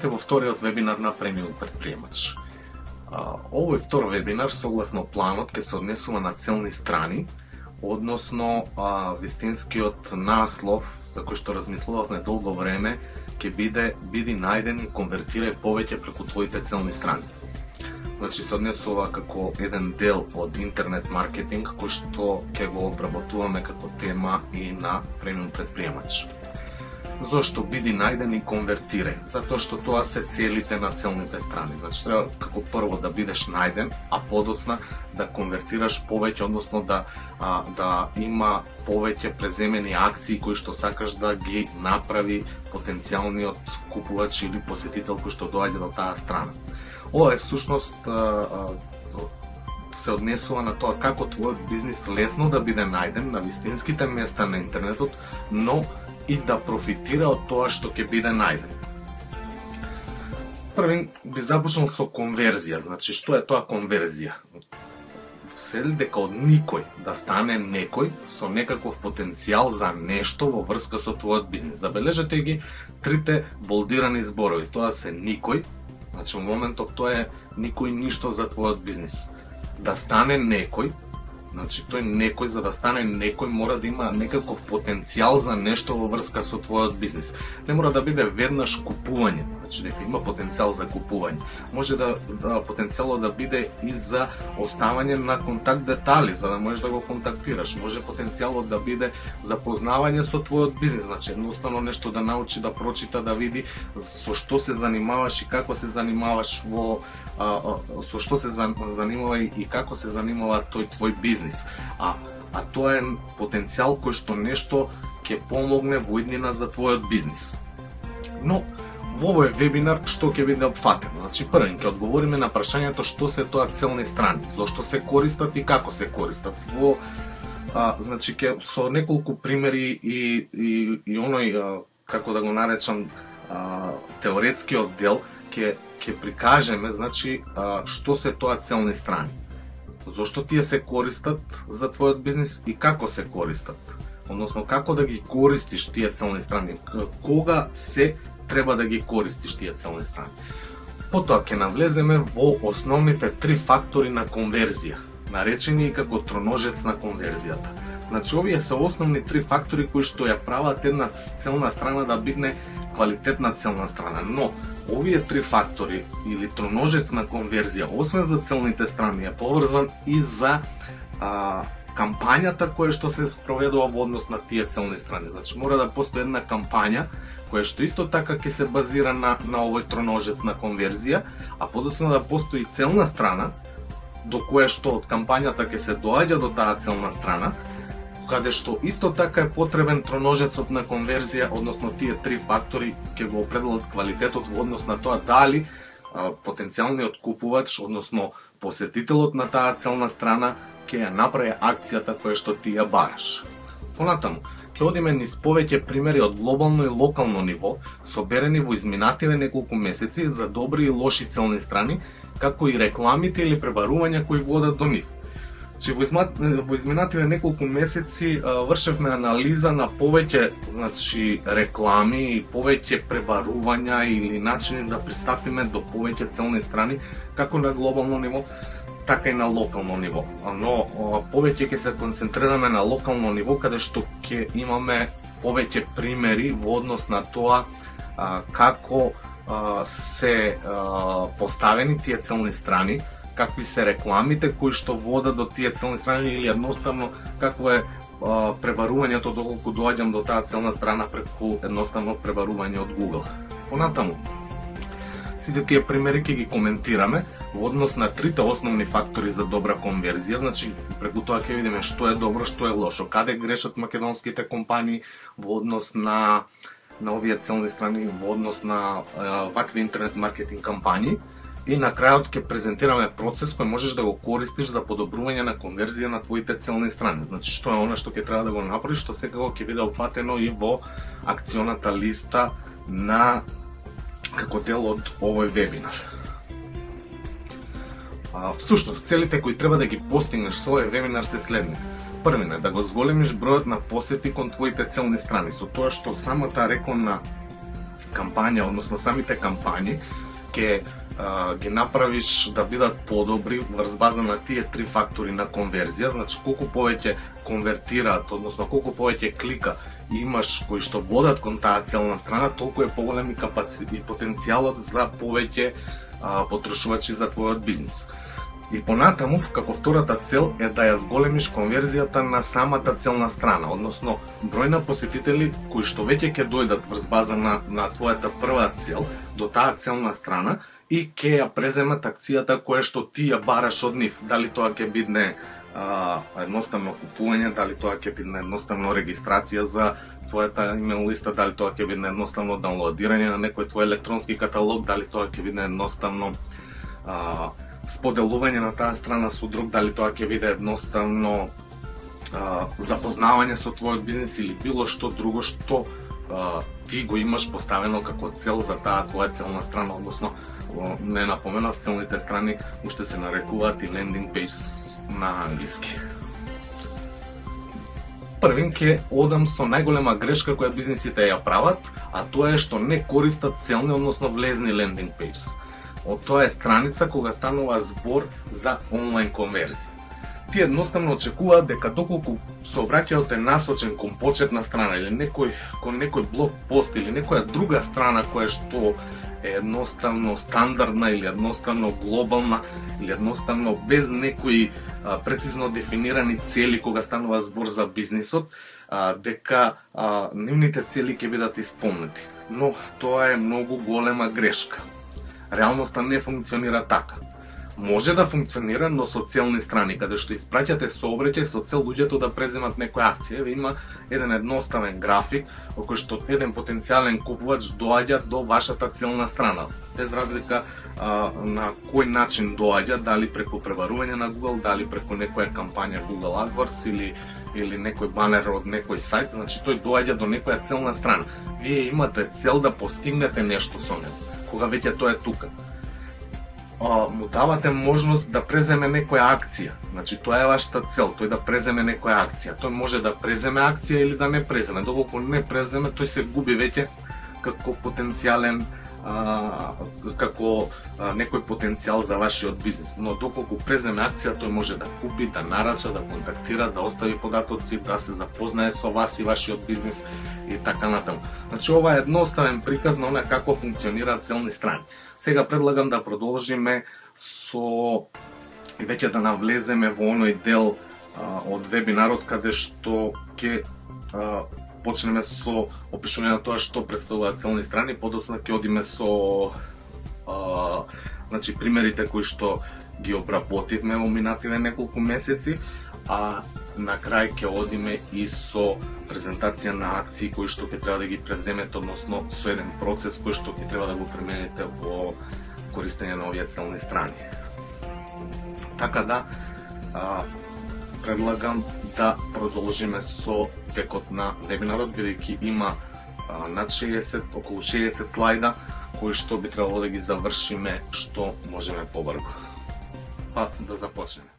Добродошавте во вториот вебинар на Премиум предприемач. Овој втор вебинар, согласно планот, ќе се однесува на целни страни, односно вистинскиот наслов за кој што размислувавме долго време ќе биди најден и конвертирај повеќе преку твоите целни страни. Значи се однесува како еден дел од интернет маркетинг кој што ќе го обработуваме како тема и на Премиум предприемач. Зошто биди најден и конвертирај? Затоа што тоа се целите на целните страни. Значи треба како прво да бидеш најден, а подоцна да конвертираш повеќе, односно да има повеќе преземени акции кои што сакаш да ги направи потенцијалниот купувач или посетител кој што доаѓа до таа страна. Ова е всушност се однесува на тоа како твојот бизнис лесно да биде најден на вистинските места на интернетот, но и да профитира од тоа што ќе биде најден. Први би започнал со конверзија. Значи, што е тоа конверзија? Цели дека од никој да стане некој со некаков потенцијал за нешто во врска со твојот бизнис. Забележете ги трите болдирани зборови. Тоа се никој, значи во моментов тоа е никој ништо за твојот бизнис. Да стане некој, значи тој некој, за да стане некој, мора да има некаков потенцијал за нешто во врска со твојот бизнис. Не мора да биде веднаш купување, значи дека има потенцијал за купување. Може да потенцијалот да биде и за оставање на контакт детали, за да можеш да го контактираш. Може потенцијалот да биде за познавање со твојот бизнис, значи едноставно нешто да научи, да прочита, да види со што се занимаваш и како се занимаваш со што се занимава и како се занимава тој твој бизнис. А тоа е потенцијал кој што нешто ќе помогне во иднина за твојот бизнис. Но во овој вебинар што ќе биде опфатено? Значи прво ќе одговориме на прашањето што се тоа целни страни, зошто се користат и како се користат. Значи ќе со неколку примери и оној како да го наречам теоретскиот дел ќе прикажеме, значи што се тоа целни страни. Зошто тие се користат за твојот бизнис и како се користат? Односно, како да ги користиш тие целни страни? Кога се треба да ги користиш тие целни страни? Потоа ќе навлеземе во основните три фактори на конверзија, наречени како троножец на конверзијата. Значи, овие се основни три фактори кои што ја прават една целна страна да биде квалитетна целна страна, но овие три фактори или троножец на конверзија, освен за целните страни, е поврзан и за кампањата која што се спроведува во однос на тие целни страни. Значи мора да постои една кампања која што исто така ќе се базира на овој троножец на конверзија, а подоцна да постои целна страна до која што од кампањата ќе се доаѓа до таа целна страна, каде што исто така е потребен троножецот на конверзија, односно тие три фактори ќе го определат квалитетот во однос на тоа дали потенцијалниот купувач, односно посетителот на таа целна страна ќе ја направи акцијата која што ти ја бараш. Понатаму, ќе одиме низ повеќе примери од глобално и локално ниво, соберени во изминативе неколку месеци за добри и лоши целни страни, како и рекламите или пребарувања кои водат до нив. Во изминативе неколку месеци вршевме анализа на повеќе, значи, реклами и повеќе пребарувања или начини да пристапиме до повеќе целни страни, како на глобално ниво, така и на локално ниво. Но повеќе ќе се концентрираме на локално ниво, каде што ќе имаме повеќе примери во однос на тоа како се поставени тие целни страни, какви се рекламите кои што водат до тие целни страни или едноставно какво е пребарувањето доколку доаѓам до таа целна страна преку едноставно пребарување од Google. Понатаму, сите тие примери ќе ги коментираме во однос на трите основни фактори за добра конверзија, значи преку тоа ќе видиме што е добро, што е лошо, каде грешат македонските компании во однос на овие целни страни, во однос на вакви интернет маркетинг кампањи. И на крајот ќе презентираме процес кој можеш да го користиш за подобрување на конверзија на твоите целни страни. Значи што е она што ќе треба да го направиш, што секако ќе биде опфатено и во акционата листа на како дел од овој вебинар. Всушност, целите кои треба да ги постигнеш со овој вебинар се следни. Првиот е да го зголемиш бројот на посети кон твоите целни страни, со тоа што самата рекламна кампања, односно самите кампањи, ќе ги направиш да бидат подобри врз база на тие три фактори на конверзија. Значи, колку повеќе конвертираат, односно колку повеќе клика имаш кои што водат кон таа целна страна, толку е поголем и потенцијалот за повеќе потрошувачи за твојот бизнис. И понатаму, како втората цел е да ја зголемиш конверзијата на самата целна страна, односно број на посетители кои што веќе ќе дојдат врз база на твојата прва цел до таа целна страна и ќе ја преземат акцијата која што ти ја бараш од нив. Дали тоа ќе биде едноставно купување, дали тоа ќе биде едноставно регистрација за твојата имейл листа, дали тоа ќе биде едноставно даунлоадирање на некој твој електронски каталог, дали тоа ќе биде едноставно споделување на таа страна со друг, дали тоа ќе биде едноставно запознавање со твојот бизнис или било што друго што ти го имаш поставено како цел за таа твоја целна страна, односно не напоменав, целните страни уште се нарекуваат и лендинг пејдж на англиски. Првин ќе одам со најголема грешка која бизнисите ја прават, а тоа е што не користат целни, односно влезни лендинг пејдж. Од тоа е страница кога станува збор за онлайн конверзија. Тие едноставно очекуваат дека доколку сообраќајот е насочен кон почетна страна или кон некој блог пост или некоја друга страна која што е едноставно стандардна или едноставно глобална или едноставно без некои прецизно дефинирани цели кога станува збор за бизнисот, дека нивните цели ќе бидат исполнети. Но тоа е многу голема грешка. Реалноста не функционира така. Може да функционира, но со целни страни, каде што испраќате сообраќај со цел луѓето да преземат некоја акција. Има еден едноставен график во кој што еден потенцијален купувач доаѓа до вашата целна страна. Без разлика на кој начин доаѓа, дали преку пребарување на Google, дали преку некоја кампања Google AdWords или некој банер од некој сајт, значи тој доаѓа до некоја целна страна. Вие имате цел да постигнете нешто со него, кога веќе тоа е тука. Му давате можност да преземе некоја акција. Значи, тоа е вашата цел, тој да преземе некоја акција. Тој може да преземе акција или да не преземе. Доколку не преземе, тој се губи веќе како потенцијален, како некој потенцијал за вашиот бизнис. Но доколку преземе акција, тој може да купи, да нарача, да контактира, да остави податоци, да се запознае со вас и вашиот бизнис и така натаму. Значи, ова е едноставен приказ на она како функционираат целни страни. Сега предлагам да продолжиме со и веќе да навлеземе во оној дел од вебинарот каде што ќе почнеме со опишување на тоа што представуваат целни страни, подоцна ќе одиме со значи примерите кои што ги обработивме во минативе неколку месеци, а на крај ќе одиме и со презентација на акции кои што ќе треба да ги превземете, односно со еден процес кој што ќе треба да го примените во користење на овие целни страни. Така да, предлагам да продолжиме со текот на вебинарот, бидејќи има над 60, околу 60 слайда, кои што би требало да ги завршиме што можеме побрзо. Па да започнеме.